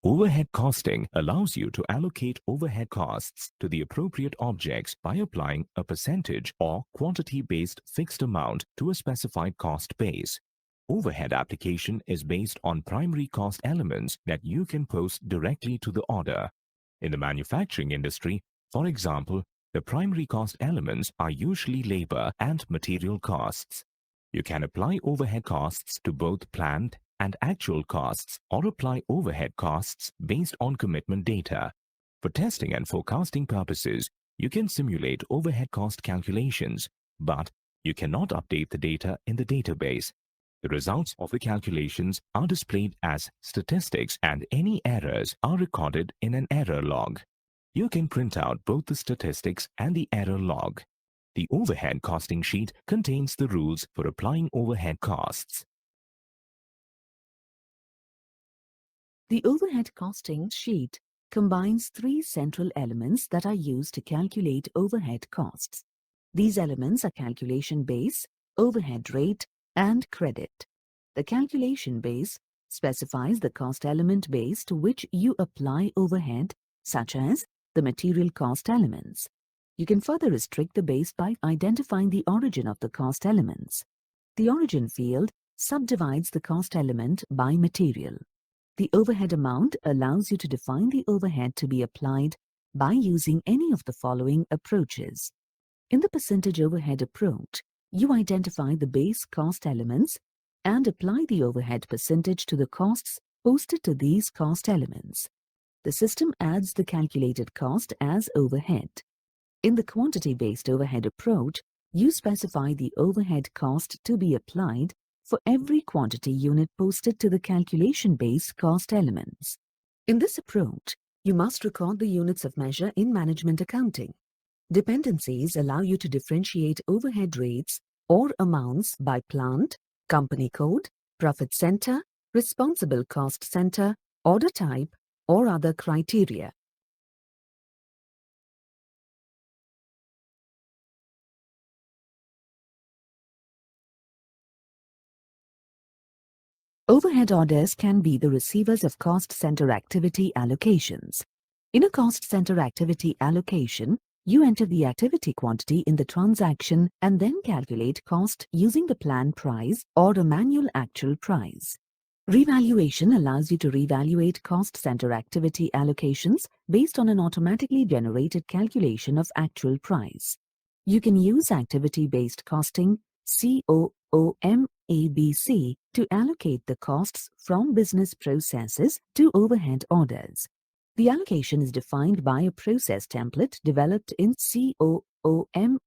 Overhead costing allows you to allocate overhead costs to the appropriate objects by applying a percentage or quantity-based fixed amount to a specified cost base. Overhead application is based on primary cost elements that you can post directly to the order. In the manufacturing industry, for example, the primary cost elements are usually labor and material costs. You can apply overhead costs to both planned and actual costs or apply overhead costs based on commitment data. For testing and forecasting purposes, you can simulate overhead cost calculations, but you cannot update the data in the database. The results of the calculations are displayed as statistics and any errors are recorded in an error log. You can print out both the statistics and the error log. The overhead costing sheet contains the rules for applying overhead costs. The overhead costing sheet combines three central elements that are used to calculate overhead costs. These elements are calculation base, overhead rate, and credit. The calculation base specifies the cost element base to which you apply overhead, such as the material cost elements. You can further restrict the base by identifying the origin of the cost elements. The origin field subdivides the cost element by material. The overhead amount allows you to define the overhead to be applied by using any of the following approaches. In the percentage overhead approach, you identify the base cost elements and apply the overhead percentage to the costs posted to these cost elements. The system adds the calculated cost as overhead. In the quantity-based overhead approach, you specify the overhead cost to be applied for every quantity unit posted to the calculation-based cost elements. In this approach, you must record the units of measure in management accounting. Dependencies allow you to differentiate overhead rates or amounts by plant, company code, profit center, responsible cost center, order type, or other criteria. Overhead orders can be the receivers of cost center activity allocations. In a cost center activity allocation, you enter the activity quantity in the transaction and then calculate cost using the plan price or a manual actual price. Revaluation allows you to revaluate cost center activity allocations based on an automatically generated calculation of actual price. You can use activity-based costing, COOMABC, to allocate the costs from business processes to overhead orders. The allocation is defined by a process template developed in COOMABC.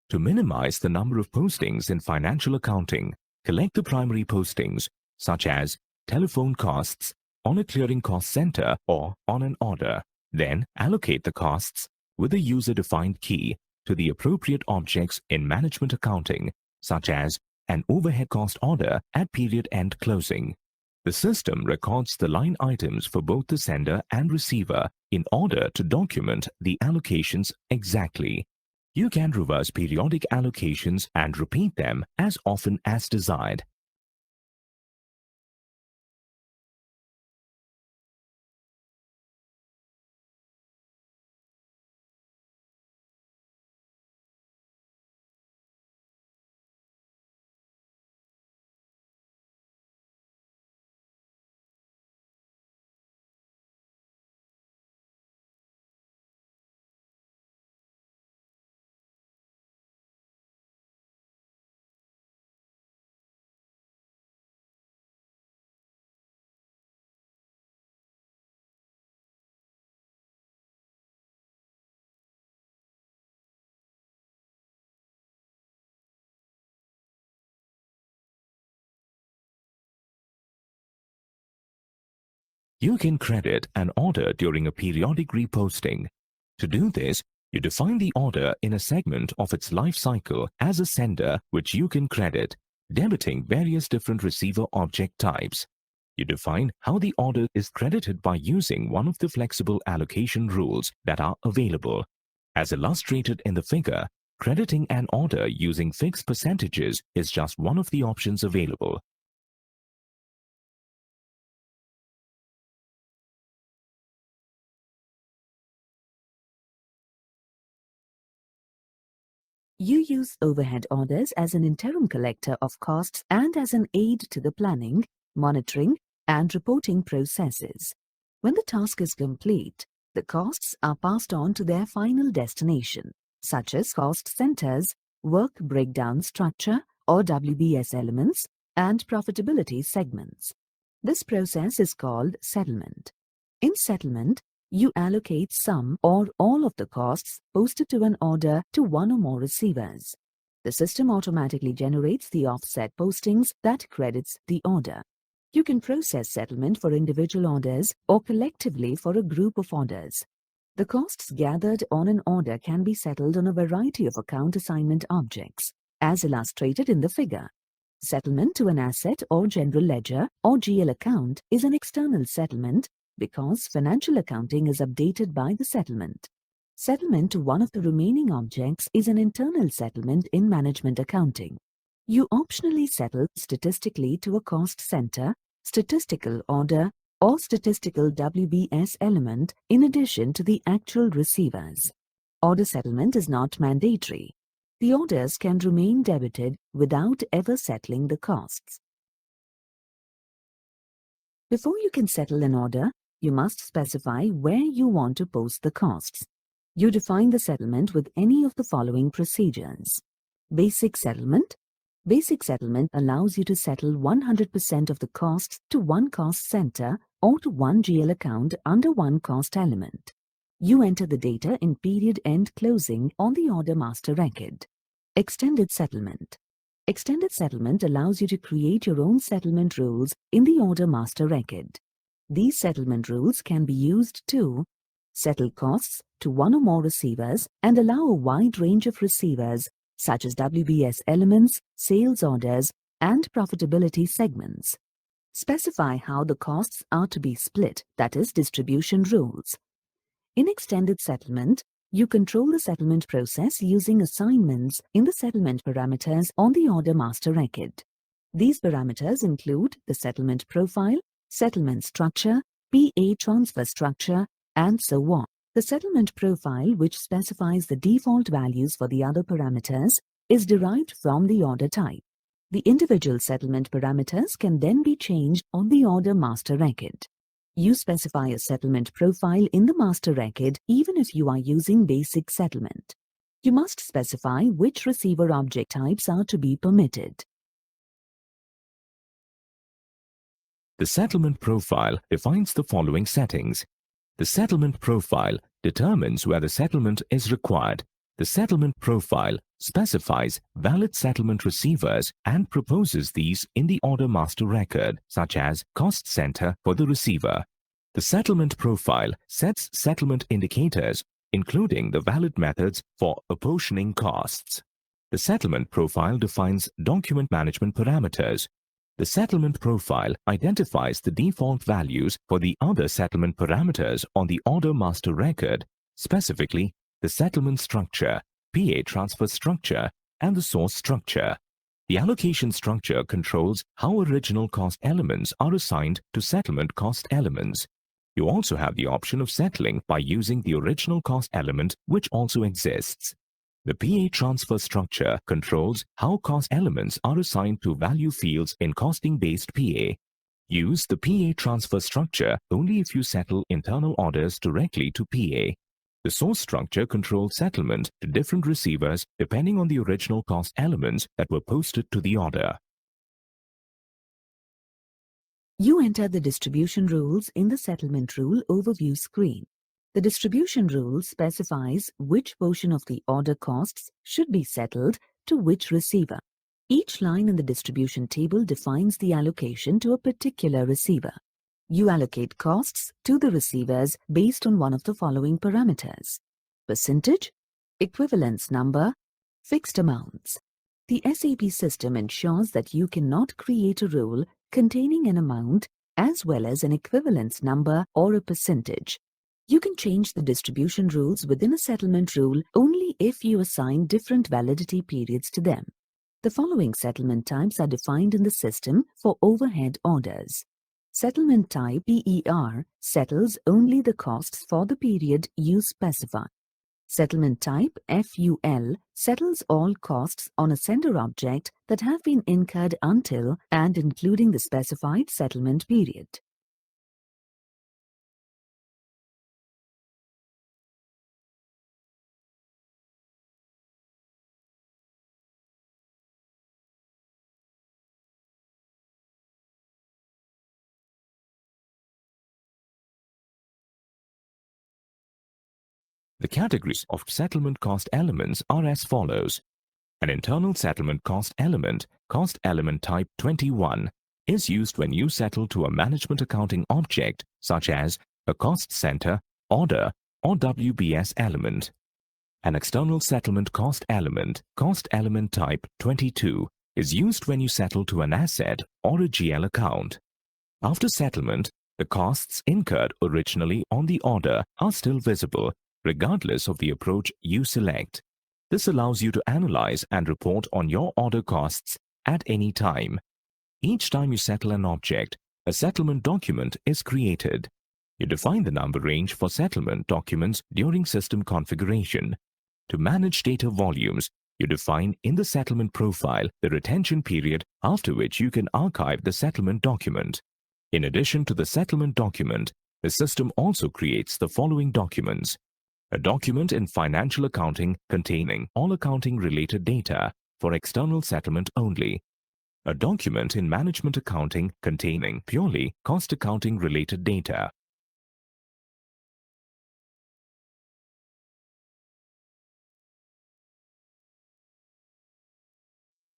To minimize the number of postings in financial accounting, collect the primary postings, such as telephone costs, on a clearing cost center or on an order. Then allocate the costs with a user-defined key to the appropriate objects in management accounting, such as an overhead cost order at period end closing. The system records the line items for both the sender and receiver in order to document the allocations exactly. You can reverse periodic allocations and repeat them as often as desired. You can credit an order during a periodic reposting. To do this, you define the order in a segment of its life cycle as a sender which you can credit, debiting various different receiver object types. You define how the order is credited by using one of the flexible allocation rules that are available. As illustrated in the figure, Crediting an order using fixed percentages is just one of the options available. You use overhead orders as an interim collector of costs and as an aid to the planning, monitoring, and reporting processes. When the task is complete, the costs are passed on to their final destination, such as cost centers, work breakdown structure or WBS elements, and profitability segments. This process is called settlement. In settlement, you allocate some or all of the costs posted to an order to one or more receivers. The system automatically generates the offset postings that credits the order. You can process settlement for individual orders or collectively for a group of orders. The costs gathered on an order can be settled on a variety of account assignment objects, as illustrated in the figure. Settlement to an asset or general ledger or GL account is an external settlement because financial accounting is updated by the settlement. Settlement to one of the remaining objects is an internal settlement in management accounting. You optionally settle statistically to a cost center, statistical order, or statistical WBS element in addition to the actual receivers. Order settlement is not mandatory. The orders can remain debited without ever settling the costs. Before you can settle an order, you must specify where you want to post the costs. You define the settlement with any of the following procedures. Basic settlement. Basic settlement allows you to settle 100% of the costs to one cost center or to one GL account under one cost element. You enter the data in period end closing on the order master record. Extended settlement. Extended settlement allows you to create your own settlement rules in the order master record. These settlement rules can be used to settle costs to one or more receivers and allow a wide range of receivers such as WBS elements, sales orders, and profitability segments. Specify how the costs are to be split, that is, distribution rules. In extended settlement, you control the settlement process using assignments in the settlement parameters on the order master record. These parameters include the settlement profile, settlement structure, PA transfer structure, and so on. The settlement profile, which specifies the default values for the other parameters, is derived from the order type. The individual settlement parameters can then be changed on the order master record. You specify a settlement profile in the master record even if you are using basic settlement. You must specify which receiver object types are to be permitted. The settlement profile defines the following settings. The settlement profile determines where the settlement is required. The settlement profile specifies valid settlement receivers and proposes these in the order master record, such as cost center for the receiver. The settlement profile sets settlement indicators, including the valid methods for apportioning costs. The settlement profile defines document management parameters. The settlement profile identifies the default values for the other settlement parameters on the order master record, specifically the settlement structure, PA transfer structure, and the source structure. The allocation structure controls how original cost elements are assigned to settlement cost elements. You also have the option of settling by using the original cost element, which also exists. The PA transfer structure controls how cost elements are assigned to value fields in costing-based PA. Use the PA transfer structure only if you settle internal orders directly to PA. The source structure controls settlement to different receivers depending on the original cost elements that were posted to the order. You enter the distribution rules in the settlement rule overview screen. The distribution rule specifies which portion of the order costs should be settled to which receiver. Each line in the distribution table defines the allocation to a particular receiver. You allocate costs to the receivers based on one of the following parameters: percentage, equivalence number, fixed amounts. The SAP system ensures that you cannot create a rule containing an amount as well as an equivalence number or a percentage. You can change the distribution rules within a settlement rule only if you assign different validity periods to them. The following settlement types are defined in the system for overhead orders. Settlement type PER settles only the costs for the period you specify. Settlement type FUL settles all costs on a sender object that have been incurred until and including the specified settlement period. The categories of settlement cost elements are as follows. An internal settlement cost element type 21, is used when you settle to a management accounting object such as a cost center, order, or WBS element. An external settlement cost element type 22, is used when you settle to an asset or a GL account. After settlement, the costs incurred originally on the order are still visible, regardless of the approach you select. This allows you to analyze and report on your order costs at any time. Each time you settle an object, a settlement document is created. You define the number range for settlement documents during system configuration. To manage data volumes, you define in the settlement profile the retention period after which you can archive the settlement document. In addition to the settlement document, the system also creates the following documents. A document in financial accounting containing all accounting-related data for external settlement only. A document in management accounting containing purely cost accounting-related data.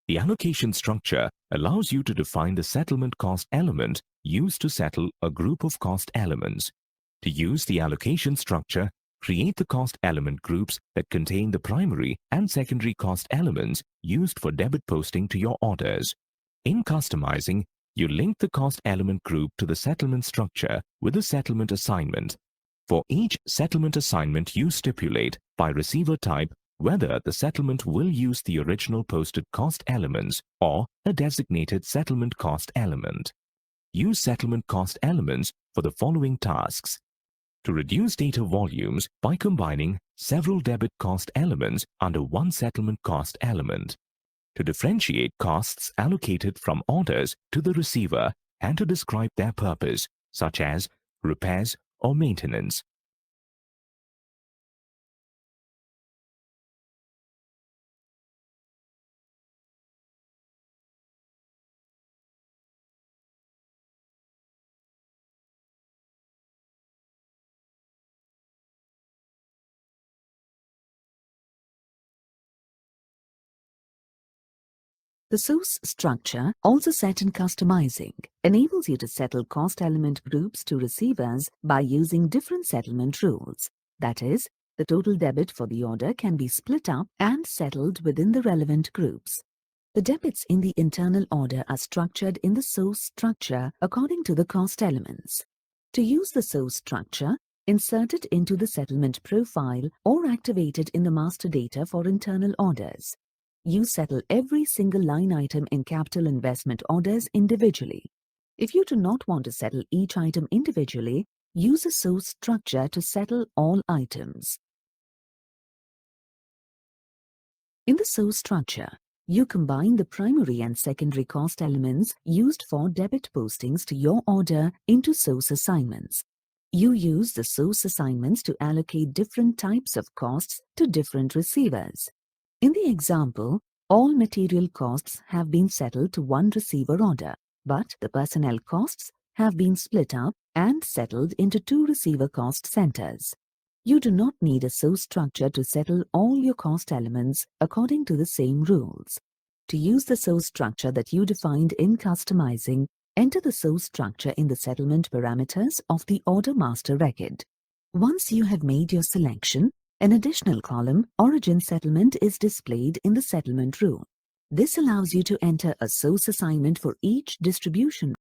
The allocation structure allows you to define the settlement cost element used to settle a group of cost elements. To use the allocation structure, create the cost element groups that contain the primary and secondary cost elements used for debit posting to your orders. In customizing, you link the cost element group to the settlement structure with a settlement assignment. For each settlement assignment, you stipulate by receiver type whether the settlement will use the original posted cost elements or a designated settlement cost element. Use settlement cost elements for the following tasks. To reduce data volumes by combining several debit cost elements under one settlement cost element. To differentiate costs allocated from orders to the receiver and to describe their purpose, such as repairs or maintenance. The source structure, also set in customizing, enables you to settle cost element groups to receivers by using different settlement rules. That is, the total debit for the order can be split up and settled within the relevant groups. The debits in the internal order are structured in the source structure according to the cost elements. To use the source structure, insert it into the settlement profile or activate it in the master data for internal orders. You settle every single line item in capital investment orders individually. If you do not want to settle each item individually, use a source structure to settle all items. In the source structure, you combine the primary and secondary cost elements used for debit postings to your order into source assignments. You use the source assignments to allocate different types of costs to different receivers. In the example, all material costs have been settled to one receiver order, but the personnel costs have been split up and settled into two receiver cost centers. You do not need a source structure to settle all your cost elements according to the same rules. To use the source structure that you defined in customizing, enter the source structure in the settlement parameters of the order master record. Once you have made your selection, an additional column, Origin Settlement, is displayed in the settlement rule. This allows you to enter a source assignment for each distribution.